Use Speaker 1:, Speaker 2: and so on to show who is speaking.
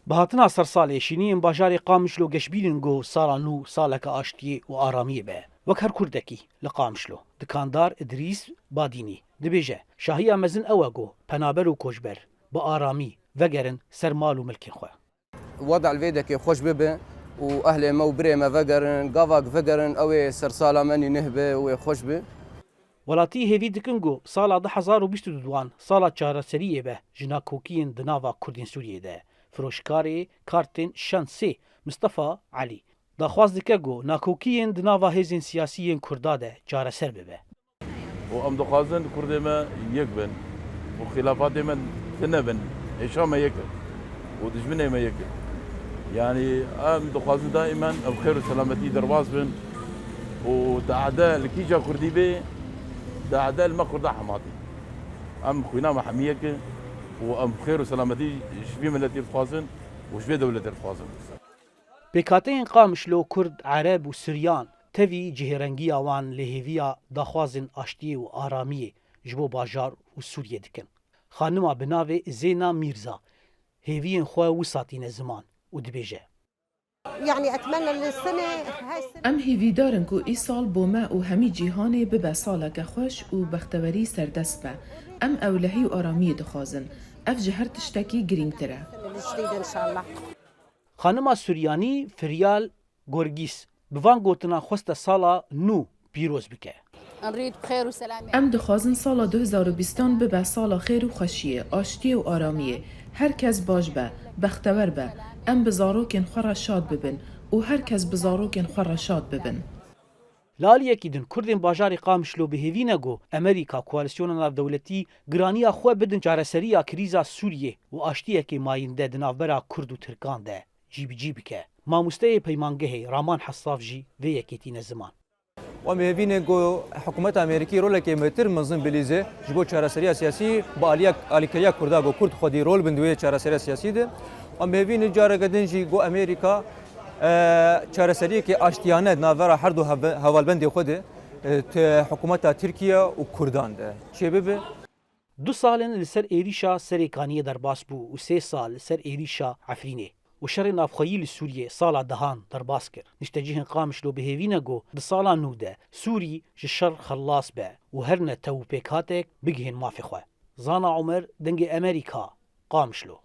Speaker 1: بهاتنا سرسالê şîniyên bajarê Qamişlo geşbînin got sala nû saleka aştiyê û aramiyê be. Wek her Kurdekî li Qamişlo, dikandar İdrîs Badînî dibêje şahiya mezin ew e got penaber û koçber bi aramî vegerin ser mal û milkên xwe.
Speaker 2: وضع الفيدك خوش ببه واهل مو بري ما فقرن قافق فقرن او سرسالا مني نهبه وخوش به
Speaker 1: Welatî hêvî dikin got sala 2022 sala çareseriyê be ji nakokiyên di nava Kurdên Sûriyê de. Firoşkarê kartên şansê Mustafa Alî daxwaz dike got nakokiyên di nava hêzên siyasî Kurda de çareser bibe.
Speaker 3: وام دخوازن كردي ما يكبن وخلافات ما تنبن هشام يك ودجمنه ما يك يعني ام دخوازن دائما بخير وسلامتي درواز بن ودعدا الكيجا كردي بي دعدا ما كردا حماتي ام خوينا محميك وام بخير وسلامتي شبي ملتي دخوازن وشبي دولتي دخوازن
Speaker 1: Pêkhateyên Qamişlo Kurd, Ereb û Siryan tevî cihêrengiya wan lê hêviya daxwazên aştiyê û aramiyê ji bo bajar û Sûriyê dikin. Xanima bi navê Zêna Mîrza hêviyên xwe wisa tîne ziman û dibêje.
Speaker 4: يعني اتمنى السنه هاي السنه
Speaker 5: ام هیویدارن کو ای سال بو ما و همی جیهانê bibe saleke xweş û bextewerî serdest be. Em ewlehî û aramiyê dixwazin. Ev ji her tiştekî girîngtir e.
Speaker 4: الجديده ان شاء الله.
Speaker 1: Xanima Suryanî Firyal Gorgîs bi van gotina xweste sala nû pîroz bike.
Speaker 6: نريد بخير وسلامة.
Speaker 5: Em dixwazin sala 2020 bibe sala xêr û xweşiyê, aştiyê û aramiyê. Herkes baş be, bextewer be. Em bi zarokên xwe re şad bibin û herkes bi zarokên xwe re şad bibin.
Speaker 1: Laliyekî din Kurdên bajarê Qamişlo bihêvîne got Amerîka koalîsyona navdewletî giraniya xwe bidin çareseriya krîza Sûriyê û aştiyekê mayînde di navbera Kurd û Tirkan de cî bi cî bike. Mamosteyê peymangehê Raman Hessaf jî vê yekêtîne ziman.
Speaker 7: ومهوینه گو حکومت امریکی رول که متر منظم بلیزه جبو چارەسەریya سیاسی با الیکریا کردا گو کرد خودی رول بندوی چارەسەریya سیاسی ده ومهوینه جاره گدن جی گو امریکا چارەسەری که آشتیانه ناوره هر دو هوالبند خود حکومت ترکیه و کردان ده چه ببه
Speaker 1: 2 salên li ser êrişa Serêkaniyê derbas bû û 3 sal li ser êrişa Efrînê. û şerê navxweyî li Sûriyê sala dehan derbas kir. Niştecihên Qamişlo bihêvîne got di sala nû de Sûrî ji şer xelas be û her ne tew û pêkhatek bigihên mafê xwe. Zana Umer dengê Amerîka Qamişlo.